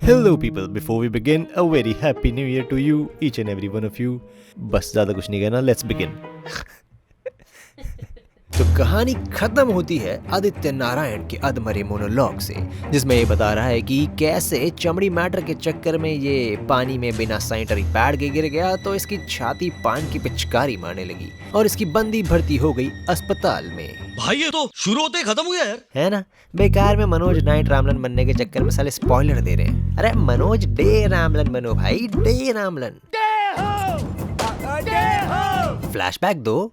Hello people, before we begin, a very happy new year to you, each and every one of you. बस ज़्यादा कुछ नहीं कहना, let's begin. तो कहानी खत्म होती है आदित्य नारायण के अधमरे मोनोलॉग से, जिसमें ये बता रहा है कि कैसे चमड़ी मैटर के चक्कर में ये पानी में बिना सैनिटरी पैड के गिर गया तो इसकी छाती पान की पिचकारी मारने लगी और इसकी बंदी भर्ती हो गई अस्पताल में। भाई ये तो शुरू होते ही खत्म हो गया यार, है ना? बेकार में मनोज नाइट रामलन बनने के चक्कर में साले स्पॉइलर दे रहे हैं। अरे मनोज डे रामलन बनो भाई, डे रामलन। फ्लैशबैक दो।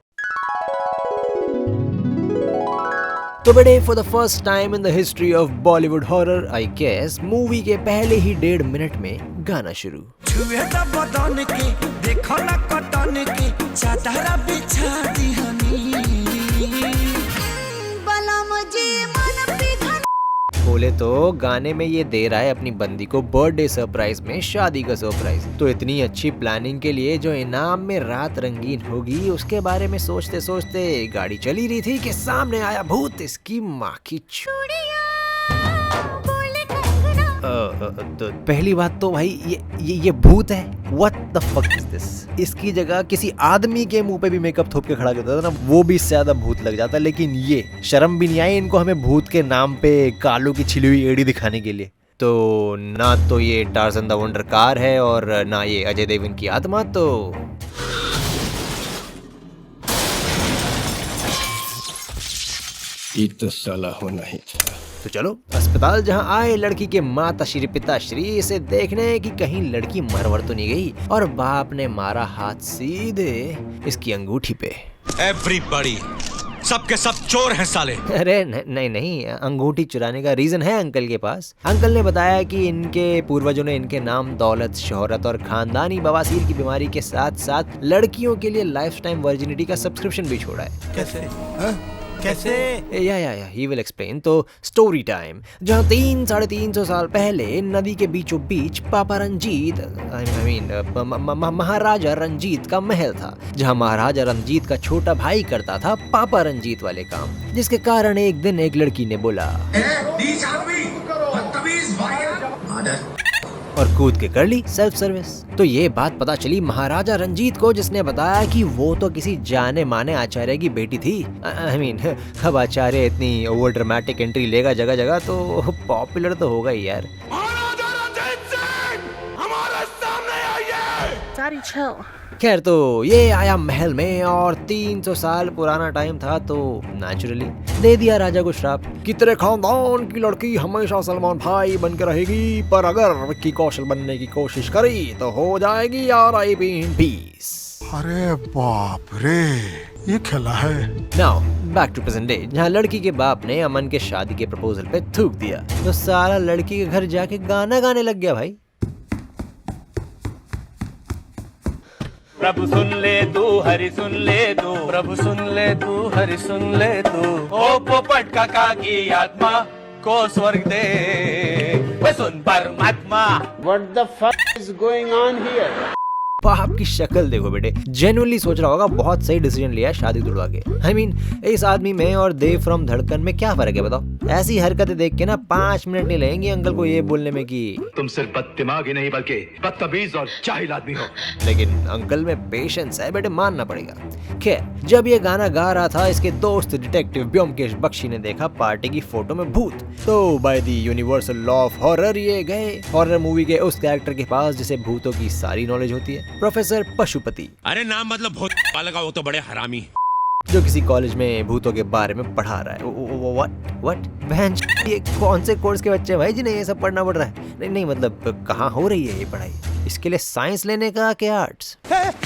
तो बड़े for the first time in the history of Bollywood horror I guess movie के पहले ही 1.5 मिनट में गाना शुरू। बोले तो गाने में ये दे रहा है अपनी बंदी को बर्थडे सरप्राइज में शादी का सरप्राइज। तो इतनी अच्छी प्लानिंग के लिए जो इनाम में रात रंगीन होगी उसके बारे में सोचते सोचते गाड़ी चली रही थी कि सामने आया भूत, इसकी माँ की तो पहली बात तो भाई ये भूत है। What the fuck is this? इसकी जगह किसी आदमी के मुंह पे भी मेकअप थोप के खड़ा करता था ना, वो भी ज्यादा भूत लग जाता। लेकिन ये शर्म भी नहीं आई इनको हमें भूत के नाम पे कालू की छिली हुई एड़ी दिखाने के लिए। तो ना तो ये टार्ज़न द वंडर कार है और ना ये अजय देवगन की आत्मा। तो ये तो साला होना ही था। तो चलो अस्पताल जहां आए लड़की के माता श्री पिताश्री इसे देखने कि कहीं लड़की मरवर तो नहीं गई, और बाप ने मारा हाथ सीधे इसकी अंगूठी पे। एवरीबॉडी, सब के सब चोर हैं साले। अरे नहीं, अंगूठी चुराने का रीजन है अंकल के पास। अंकल ने बताया कि इनके पूर्वजों ने इनके नाम दौलत, शोहरत और खानदानी बवासीर की बीमारी के साथ साथ लड़कियों के लिए लाइफ टाइम वर्जिनिटी का सब्सक्रिप्शन भी छोड़ा है। कैसे? या ही विल एक्सप्लेन। तो स्टोरी टाइम, जहाँ 300-350 साल पहले नदी के बीचों बीच पापा रंजीत महाराजा रंजीत का महल था, जहाँ महाराजा रंजीत का छोटा भाई करता था पापा रंजीत वाले काम, जिसके कारण एक दिन एक लड़की ने बोला और कूद के कर ली सेल्फ सर्विस। तो ये बात पता चली महाराजा रंजीत को, जिसने बताया कि वो तो किसी जाने माने आचार्य की बेटी थी। अब आचार्य इतनी ओवर ड्रामेटिक एंट्री लेगा जगह जगह तो पॉपुलर तो होगा ही यार। खैर, तो ये आया महल में और 300 साल पुराना टाइम था, तो नेचुरली दे दिया राजा को श्राप कि तेरे खानदान की लड़की हमेशा सलमान भाई बन के रहेगी, पर अगर विक्की कौशल बनने की कोशिश करी तो हो जाएगी RIP इन पीस। अरे बाप रे, ये खेला है। Now back to present day, जहाँ लड़की के बाप ने अमन के शादी के प्रपोजल पे थूक दिया तो सारा लड़की के घर जाके गाना गाने लग गया भाई। प्रभु सुन ले तू, हरि सुन ले तू, प्रभु सुन ले तू, हरि सुन ले तू। ओ पोपट काका की आत्मा को स्वर्ग दे, वे सुन परमात्मा। What the fuck is going on here? बाप की शक्ल देखो बेटे, जेन्युइनली सोच रहा होगा बहुत सही डिसीजन लिया शादी तुड़वा के। I mean, इस आदमी में और देव फ्रॉम धड़कन में क्या फर्क है बताओ? ऐसी हरकतें देख के ना 5 मिनट नहीं लगेंगे अंकल को ये बोलने में कि तुम सिर्फ बददिमाग ही नहीं बल्कि बदतमीज और जाहिल आदमी हो। लेकिन अंकल में पेशेंस है बेटे, मानना पड़ेगा। खैर, जब ये गाना गा रहा था इसके दोस्त डिटेक्टिव ब्योमकेश बख्शी ने देखा पार्टी की फोटो में भूत। तो by the universal law of horror ये गए हॉरर मूवी के उस कैरेक्टर के पास जिसे भूतों की सारी नॉलेज होती है, प्रोफेसर पशुपति। अरे नाम मतलब भूत वाला का, वो तो बड़े हरामी, जो किसी कॉलेज में भूतों के बारे में पढ़ा रहा है। व्हाट बहन, ये कौन से कोर्स के बच्चे भाई जिन्हें ये सब पढ़ना पड़ रहा है? नहीं मतलब कहाँ हो रही है ये पढ़ाई? इसके लिए साइंस लेने का क्या आर्ट्स?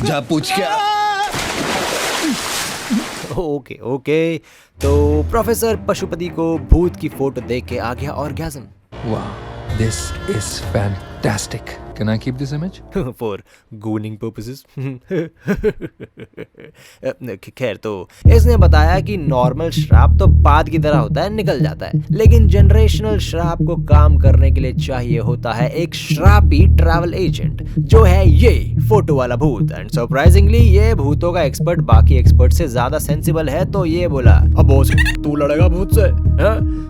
जा पूछ क्या? ओके। तो प्रोफेसर पशुपति को भूत की फोटो देख के आ गया orgasm. Wow, this is fantastic. Can I keep this image? For gooning purposes. खैर, तो इसने बताया कि नॉर्मल श्राप तो बाद की तरह होता है, निकल जाता है, लेकिन जनरेशनल श्राप को काम करने के लिए चाहिए होता है एक श्रापी ट्रैवल एजेंट, जो है ये फोटो वाला भूत। एंड सरप्राइजिंगली ये भूतों का एक्सपर्ट बाकी एक्सपर्ट से ज्यादा सेंसिबल है। तो ये बोला, अब बॉस तू लड़ेगा भूत से?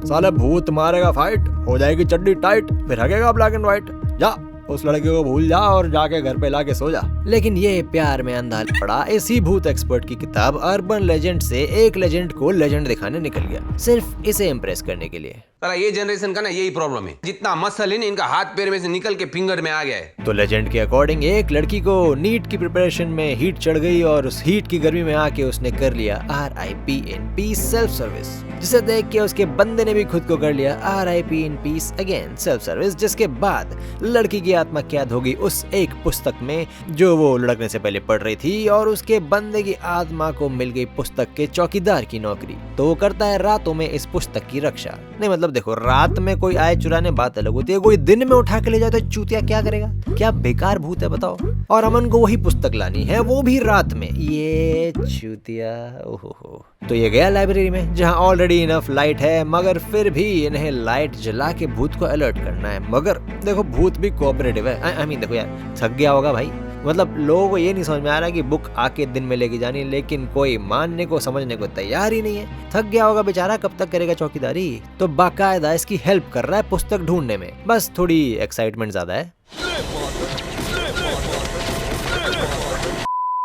साला भूत मारेगा फाइट, हो जाएगी चड्डी टाइट, फिर हगेगा ब्लैक एंड व्हाइट। जा उस लड़के को भूल जा और जाके घर पे लाके सो जा। लेकिन ये प्यार में अंधा पड़ा इसी भूत एक्सपर्ट की किताब अर्बन लेजेंड से एक लेजेंड को लेजेंड दिखाने निकल गया, सिर्फ इसे इम्प्रेस करने के लिए। ये जनरेशन का ना यही प्रॉब्लम है, जितना मसल है ना इनका हाथ पैर में से निकल के फिंगर में आ गया है। तो लेजेंड के अकॉर्डिंग एक लड़की को नीट की प्रिपरेशन में हीट चढ़ गई और उस हीट की गर्मी में आके उसने कर लिया RIP in peace self service, जिसे देख के उसके बंदे ने भी खुद को कर लिया RIP in peace again self service. जिसके बाद लड़की की आत्मा कैद हो गई उस एक पुस्तक में जो वो लड़कने से पहले पढ़ रही थी, और उसके बंदे की आत्मा को मिल गई पुस्तक के चौकीदार की नौकरी। तो वो करता है रातों में इस पुस्तक की रक्षा। नहीं मतलब देखो, रात में कोई आए चुराने बात अलग होती है, कोई दिन में उठा के ले जाए तो चूतिया क्या करेगा? क्या बेकार भूत है बताओ। और अमन को वही पुस्तक लानी है, वो भी रात में। ये चूतिया, ओहो। तो ये गया लाइब्रेरी में जहाँ ऑलरेडी इनफ लाइट है, मगर फिर भी इन्हें लाइट जला के भूत को अलर्ट करना है। मगर देखो भूत भी कोऑपरेटिव है। आई मीन देखो यार, थक गया होगा भाई। मतलब लोगों को ये नहीं समझ में आ रहा कि बुक आके दिन में लेके जानी, लेकिन कोई मानने को समझने को तैयार ही नहीं है। थक गया होगा बेचारा, कब तक करेगा चौकीदारी। तो बाकायदा इसकी हेल्प कर रहा है पुस्तक ढूंढने में, बस थोड़ी एक्साइटमेंट ज्यादा है।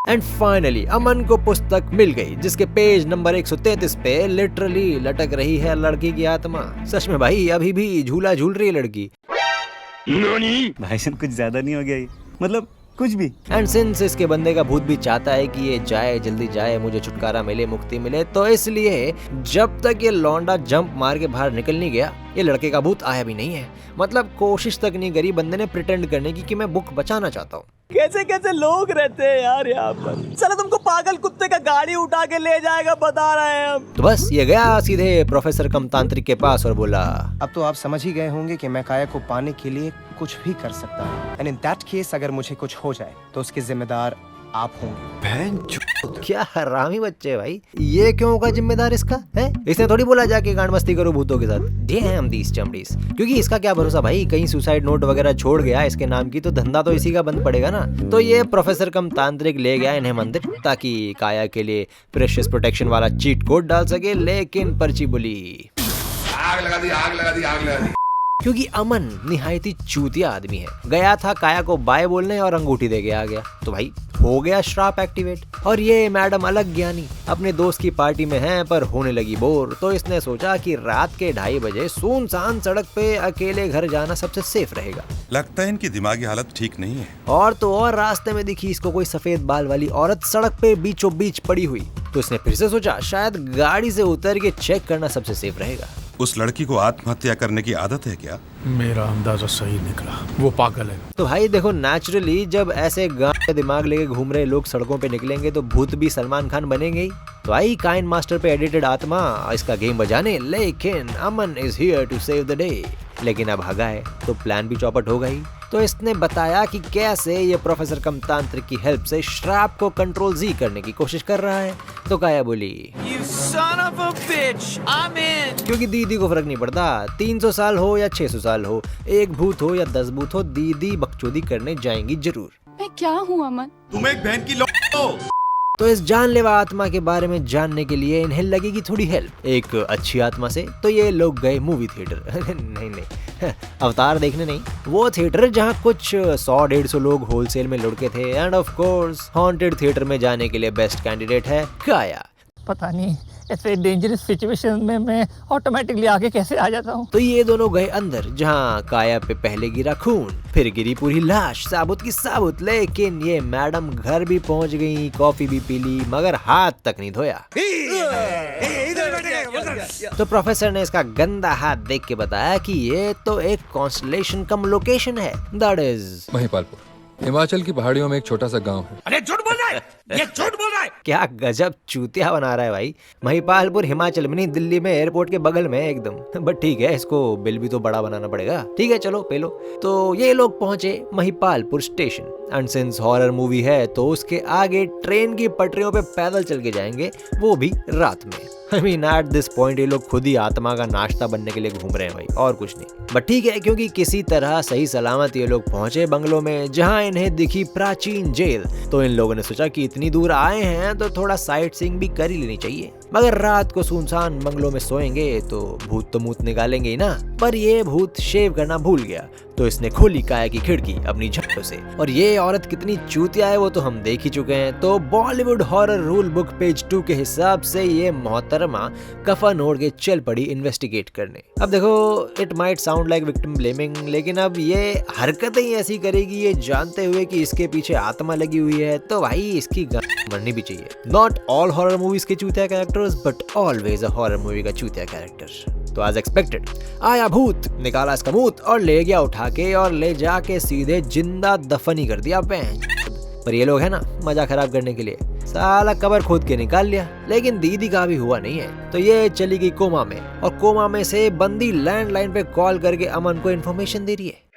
एंड फाइनली अमन को पुस्तक मिल गई, जिसके पेज नंबर 133 पे लिटरली लटक रही है लड़की की आत्मा। सच में भाई, अभी भी झूला झूल रही है लड़की। भाई कुछ ज्यादा नहीं हो गया ये? मतलब कुछ भी। एंड सिंस इसके बंदे का भूत भी चाहता है कि ये जाए, जल्दी जाए, मुझे छुटकारा मिले, मुक्ति मिले, तो इसलिए जब तक ये लौंडा जंप मार के बाहर निकल नहीं गया, ये लड़के का भूत आया भी नहीं है। मतलब कोशिश तक नहीं करी बंदे ने प्रिटेंड करने की कि मैं बुक बचाना चाहता हूँ। कैसे कैसे लोग रहते हैं यार यहाँ पर। चलो तुमको पागल कुत्ते का गाड़ी उठा के ले जाएगा बता रहे हैं हम। तो बस ये गया सीधे प्रोफेसर कम तांत्रिक के पास और बोला, अब तो आप समझ ही गए होंगे कि मैं काया को पाने के लिए कुछ भी कर सकता हूँ। एंड इन दैट केस अगर मुझे कुछ हो जाए तो उसके जिम्मेदार आप होंगे। क्या हरामी बच्चे भाई, ये क्यों होगा जिम्मेदार इसका है? इसने थोड़ी बोला जाके गांड मस्ती करो भूतों के साथ। डैम दीस चमड़ीस, क्योंकि इसका क्या भरोसा भाई, कहीं सुसाइड नोट वगैरह छोड़ गया इसके नाम की तो धंधा तो इसी का बंद पड़ेगा ना। तो ये प्रोफेसर कम तांत्रिक ले गया इन्हें मंदिर, ताकि काया के लिए प्रेशियस प्रोटेक्शन वाला चीट कोड डाल सके। लेकिन पर्ची बोली, आग लगा दी, आग लगा दी, आग लगा दी। क्योंकि अमन निहायत ही चूतिया आदमी है। गया था काया को बाय बोलने और अंगूठी दे के आ गया, तो भाई हो गया श्राप एक्टिवेट। और ये मैडम अलग ज्ञानी अपने दोस्त की पार्टी में है पर होने लगी बोर, तो इसने सोचा कि रात के 2:30 बजे सुनसान सड़क पे अकेले घर जाना सबसे सेफ रहेगा। लगता है इनकी दिमागी हालत ठीक नहीं है। और तो और रास्ते में दिखी इसको कोई सफेद बाल वाली औरत सड़क पे बीचों बीच पड़ी हुई, तो इसने फिर से सोचा शायद गाड़ी से उतर के चेक करना सबसे सेफ रहेगा। उस लड़की को आत्महत्या करने की आदत है क्या? मेरा अंदाजा सही निकला, वो पागल है। तो भाई देखो, नेचुरली जब ऐसे गांव दिमाग लेके घूम रहे लोग सड़कों पे निकलेंगे तो भूत भी सलमान खान बनेंगे ही। तो आई काइन मास्टर पे एडिटेड आत्मा इसका गेम बजाने, लेकिन Aman is here to save the day. लेकिन अब भागा है तो प्लान भी चौपट हो गई। तो इसने बताया कि कैसे ये प्रोफेसर कम तांत्रिक की हेल्प से श्राप को कंट्रोल जी करने की कोशिश कर रहा है। तो काया बोली, You son of a bitch, I'm in। क्योंकि दीदी को फर्क नहीं पड़ता 300 साल हो या 600 साल हो, एक भूत हो या 10 भूत हो, दीदी बकचोदी करने जाएंगी जरूर। मैं क्या हूँ अमन? तुम एक बहन की तो इस जानलेवा आत्मा के बारे में जानने के लिए इन्हें लगेगी थोड़ी हेल्प एक अच्छी आत्मा से। तो ये लोग गए मूवी थिएटर नहीं अवतार देखने नहीं, वो थिएटर जहाँ कुछ 100-150 लोग होलसेल में लुढ़के थे। End of course haunted theatre में जाने के लिए बेस्ट कैंडिडेट है काया। पता नहीं ऐसे डेंजरस सिचुएशन में मैं ऑटोमेटिकली आगे कैसे आ जाता हूँ। तो ये दोनों गए अंदर जहाँ काया पे पहले गिरा खून, फिर गिरी पूरी लाश साबुत की साबुत। लेकिन ये मैडम घर भी पहुंच गई, कॉफी भी पी ली, मगर हाथ तक नहीं धोया। तो प्रोफेसर ने इसका गंदा हाथ देख के बताया कि ये तो एक कॉन्स्टलेशन कम लोकेशन है, दैट इज महिपालपुर, हिमाचल की पहाड़ियों में एक छोटा सा गांव है। अरे झूठ बोल रहा है, ये झूठ बोल रहा है। क्या गजब चूतिया बना रहा है भाई। महिपालपुर हिमाचल में नहीं, दिल्ली में एयरपोर्ट के बगल में एकदम। बट ठीक है, इसको बिल भी तो बड़ा बनाना पड़ेगा। ठीक है चलो पेलो। तो ये लोग पहुंचे Mahipalpur station. And since horror movie है तो उसके आगे ट्रेन की पटरियों पे पैदल चल के जाएंगे, वो भी रात में। I mean, at this point ये लोग खुद ही आत्मा का नाश्ता बनने के लिए घूम रहे हैं भाई, और कुछ नहीं। बट ठीक है, क्योंकि किसी तरह सही सलामत ये लोग पहुंचे बंगलों में जहां इन्हें दिखी प्राचीन जेल। तो इन लोगों ने सोचा कि इतनी दूर आए हैं तो थोड़ा साइट सीइंग भी कर ही लेनी चाहिए। मगर रात को सुनसान बंगलों में सोएंगे तो भूत तो मूत निकालेंगे ही ना। पर ये भूत शेव करना भूल गया, तो इसने खोली काया की खिड़की अपनी झपटों से। और ये औरत कितनी चूतिया है वो तो हम देख ही चुके हैं। तो Bollywood horror rule book page 2 के हिसाब से ये मोहतरमा कफन ओढ़ के चल पड़ी इन्वेस्टिगेट करने। अब देखो, it might sound like victim blaming, लेकिन अब ये हरकतें ही ऐसी करेगी ये जानते हुए कि इसके पीछे आत्मा लगी हुई है, तो भाई इसकी मरनी भी चाहिए। नॉट ऑल हॉरर मूवीज के चूतिया characters, but always a horror movie का चूतिया कैरेक्टर। तो एज एक्सपेक्टेड आया भूत, निकाला इसका मूत और ले गया उठा के और ले जाके सीधे जिंदा दफन ही कर दिया। पर ये लोग है ना मजा खराब करने के लिए साला कबर खोद के निकाल लिया, लेकिन दीदी का भी हुआ नहीं है। तो ये चली गई कोमा में, और कोमा में से बंदी लैंडलाइन पे कॉल करके अमन को इन्फॉर्मेशन दे रही है।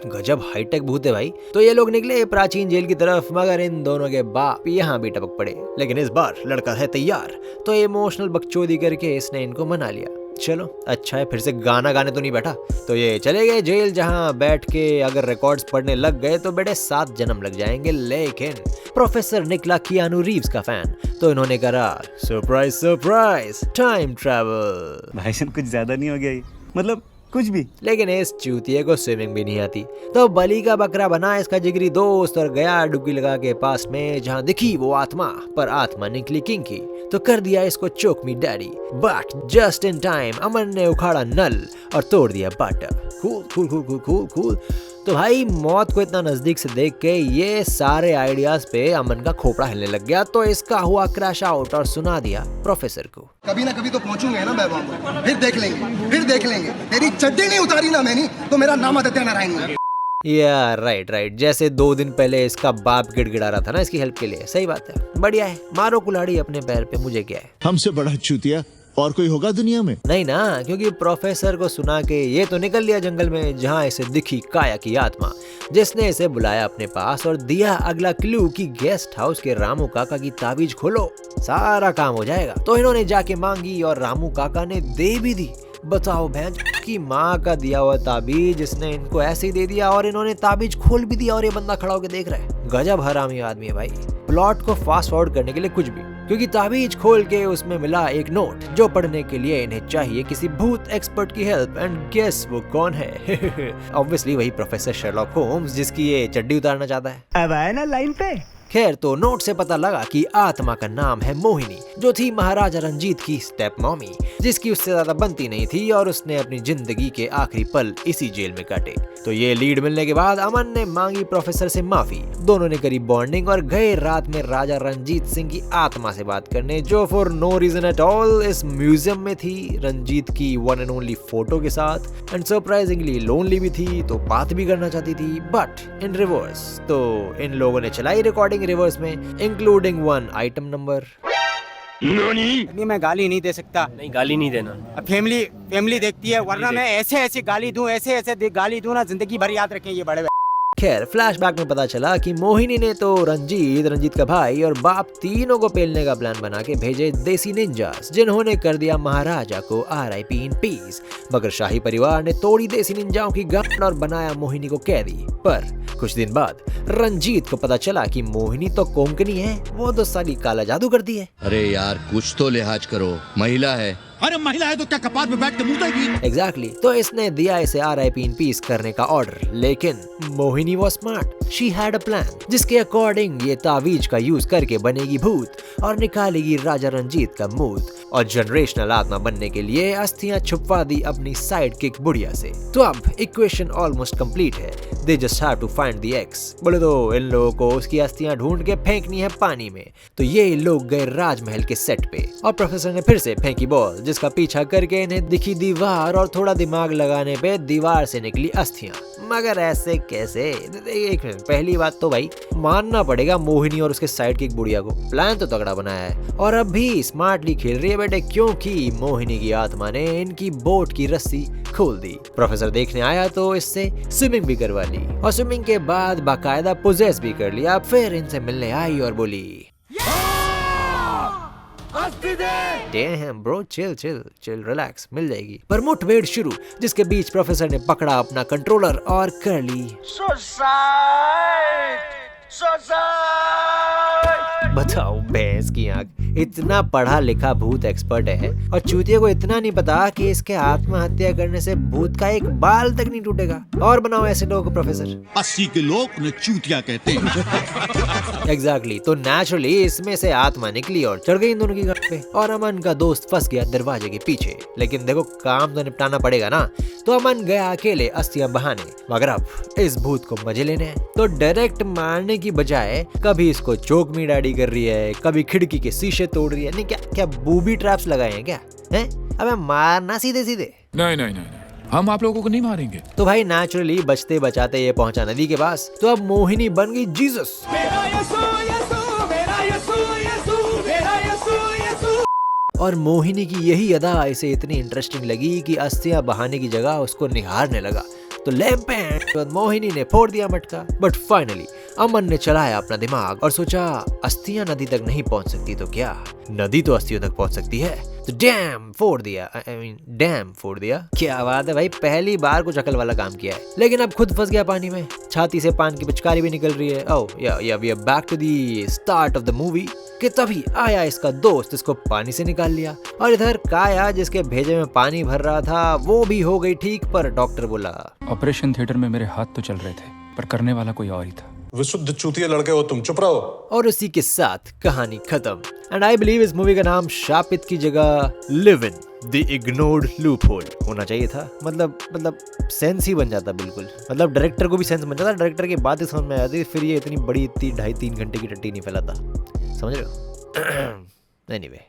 गजब हाईटेक भूत है भाई। तो ये लोग निकले प्राचीन जेल की तरफ, मगर इन दोनों के बाप यहाँ भी टपक पड़े। लेकिन इस बार लड़का है तैयार, तो इमोशनल बकचोदी करके इसने इनको मना लिया। चलो अच्छा है, फिर से गाना गाने तो नहीं बैठा। तो ये चले गए जेल, जहाँ बैठ के अगर रिकॉर्ड्स पढ़ने लग गए तो बेटे 7 जन्म लग जाएंगे। लेकिन प्रोफेसर निकला कियानू रीव्स का फैन, तो इन्होंने करा सरप्राइज सरप्राइज टाइम ट्रैवल। भाईजान कुछ ज्यादा नहीं हो गया ये, मतलब कुछ भी। लेकिन इस चूतिये को स्विमिंग भी नहीं आती, तो बलि का बकरा बना इसका जिगरी दोस्त और गया डुबकी लगा के पास में जहाँ दिखी वो आत्मा। पर आत्मा निकली किंकी, तो कर दिया इसको choke me daddy. But just in time Aman ने उखाड़ा नल और तोड़ दिया water. Cool cool cool cool cool cool. तो भाई मौत को इतना नजदीक से देख के ये सारे आइडियाज पे अमन का खोपड़ा हिलने लग गया, तो इसका हुआ क्रैश आउट और सुना दिया प्रोफेसर को। कभी ना कभी तो पहुंचूंगा ना मैं वहां, फिर देख लेंगे। तेरी चड्डी नहीं उतारी ना मैंने तो मेरा नाम आदित्य नारायण है। या राइट, जैसे 2 दिन पहले इसका बाप गिड़गिड़ा रहा था ना इसकी हेल्प के लिए। सही बात है, बढ़िया है, मारो कुल्हाड़ी अपने पैर पे, मुझे क्या है। हमसे बड़ा चूतिया और कोई होगा दुनिया में? नहीं ना, क्योंकि प्रोफेसर को सुना के ये तो निकल लिया जंगल में, जहाँ इसे दिखी काया की आत्मा, जिसने इसे बुलाया अपने पास और दिया अगला क्लू कि गेस्ट हाउस के रामू काका की ताबीज खोलो, सारा काम हो जाएगा। तो इन्होंने जाके मांगी और रामू काका ने दे भी दी। बताओ बहन की माँ का दिया हुआ ताबीज इसने इनको ऐसे ही दे दिया, और इन्होंने ताबीज खोल भी दिया, और ये बंदा खड़ा होकर देख रहा है। गजब हरामी आदमी है भाई। प्लॉट को फास्ट फॉरवर्ड करने के लिए कुछ भी, क्योंकि ताबीज खोल के उसमें मिला एक नोट जो पढ़ने के लिए इन्हें चाहिए किसी भूत एक्सपर्ट की हेल्प। एंड गेस वो कौन है? ऑब्वियसली वही प्रोफेसर शर्लॉक होम्स, जिसकी ये चड्डी उतारना चाहता है। अब आए ना लाइन पे। खैर, तो नोट से पता लगा कि आत्मा का नाम है मोहिनी, जो थी महाराजा रंजीत की स्टेप मॉमी, जिसकी उससे ज्यादा बनती नहीं थी, और उसने अपनी जिंदगी के आखिरी पल इसी जेल में काटे। तो ये लीड मिलने के बाद अमन ने मांगी प्रोफेसर से माफी, दोनों ने करी बॉन्डिंग और गए रात में राजा रंजीत सिंह की आत्मा से बात करने, जो for no reason at all इस म्यूजियम में थी, रंजीत की वन एंड ओनली फोटो के साथ। एंड सरप्राइजिंगली लोनली भी थी, तो बात भी करना चाहती थी, बट इन रिवर्स। तो इन लोगों ने चलाई रिकॉर्डिंग रिवर्स में, इंक्लूडिंग 1 आइटम नंबर। अभी मैं गाली नहीं दे सकता। नहीं, गाली नहीं देना। अब फैमिली देखती है, वरना मैं ऐसे गाली दूं, ऐसे गाली दूं ना, जिंदगी भर याद रखें ये बड़े। खैर, फ्लैशबैक में पता चला कि मोहिनी ने तो रंजीत का भाई और बाप तीनों को पेलने का प्लान बना के भेजे देसी निंजास, जिन्होंने कर दिया महाराजा को RIP इन पीस। मगर शाही परिवार ने तोड़ी देसी निंजाओं की गांठ और बनाया मोहिनी को कैदी। पर कुछ दिन बाद रंजीत को पता चला कि मोहिनी तो कोंकणी है, वो तो साली काला जादू करती है। अरे यार कुछ तो लिहाज करो, महिला है। अरे महिला है तो क्या कपाट में बैठ के मुंह देगी? एग्जैक्टली। तो इसने दिया इसे RIP इन पीस करने का ऑर्डर, लेकिन Mohini was smart. She had a plan, जिसके अकॉर्डिंग ये तावीज का यूज करके बनेगी भूत और निकालेगी राजा रंजीत का मूत, और जनरेशनल आत्मा बनने के लिए अस्थियां छुपवा दी अपनी साइड किक बुढ़िया से। तो अब इक्वेशन ऑलमोस्ट कंप्लीट है, they just have to find the x. बोले तो इन लोगों को उसकी अस्थियां ढूंढ के फेंकनी है पानी में। तो ये लोग गए राजमहल के सेट पे, और प्रोफेसर ने फिर से फेंकी बॉल, जिसका पीछा करके इन्हें दिखी दीवार, और थोड़ा दिमाग लगाने पे दीवार से निकली अस्थियां। मगर ऐसे कैसे? एक मिनट, पहली बात तो भाई मानना पड़ेगा मोहिनी और उसके साइड किक बुढ़िया को प्लान तो तगड़ा बनाया है, और अब भी स्मार्टली खेल रही है बेटे, क्योंकि मोहिनी की आत्मा ने इनकी बोट की रस्सी खोल दी। प्रोफेसर देखने आया तो इससे स्विमिंग भी करवा ली, और स्विमिंग के बाद बाकायदा पोजेस भी कर लिया। फिर इनसे मिलने आई और बोली, Damn bro, chill, relax, मिल जाएगी। पर मुठभेड़ शुरू, जिसके बीच प्रोफेसर ने पकड़ा अपना कंट्रोलर और कर ली बताओ भैंस की आंख, इतना पढ़ा लिखा भूत एक्सपर्ट है और चूतिया को इतना नहीं पता कि इसके आत्महत्या करने से भूत का एक बाल तक नहीं टूटेगा। और बनाओ ऐसे लोगों को प्रोफेसर। 80 के लोग उन्हें चूतिया कहते हैं। एग्जैक्टली तो नेचुरली इसमें से आत्मा निकली और चढ़ गई इन दोनों की गांठ पे और अमन का दोस्त फंस गया दरवाजे के पीछे। लेकिन देखो काम तो निपटाना पड़ेगा ना, तो अमन गया अकेले अस्थियां बहाने, मगर अब इस भूत को मजे लेने हैं। तो डायरेक्ट मारने की बजाय कभी इसको चोक में डाड़ी कर रही है, कभी खिड़की के शीशे तोड़ रही है। नहीं क्या क्या बूबी ट्रैप्स लगाए हैं क्या? हैं? अबे मारना सीधे सीधे। नहीं, हम आप लोगों को नहीं मारेंगे। तो भाई नेचुरली बचते बचाते ये पहुंचा नदी के पास। तो अब मोहिनी बन गई जीसस। और मोहिनी की यही अदा इसे इतनी इंटरेस्टिंग लगी कि अस्थियां बहाने की जगह उसको निहारने लगा। तो लैंपेंट मोहिनी ने फोड़ दिया मटका। बट फाइनली अमन ने चलाया अपना दिमाग और सोचा अस्थियां नदी तक नहीं पहुंच सकती तो क्या नदी तो अस्थियों तक पहुंच सकती है। तो डैम फोड़ दिया, डैम फोड़ दिया। क्या बात है भाई, पहली बार कुछ अकल वाला काम किया है। लेकिन अब खुद फंस गया पानी में, छाती से पान की पिचकारी भी निकल रही है। Oh yeah we are back to the start of the movie कि तभी आया इसका दोस्त, इसको पानी से निकाल लिया। और इधर काया जिसके भेजे में पानी भर रहा था वो भी हो गई ठीक। पर डॉक्टर बोला ऑपरेशन थिएटर में मेरे हाथ तो चल रहे थे पर करने वाला कोई और ही था। विशुद्ध चूतिया लड़के हो तुम, चुप रहो। और उसी के साथ कहानी खत्म। एंड आई बिलीव इस मूवी का नाम शापित की जगह live in the ignored loophole होना चाहिए था। मतलब सेंस ही बन जाता बिल्कुल। मतलब डायरेक्टर को भी सेंस बन जाता, डायरेक्टर की बात ही समझ में आ जाती, फिर ये इतनी बड़ी 2.5-3 घंटे की टट्टी नहीं फैलाता। समझ रहे हो? एनीवे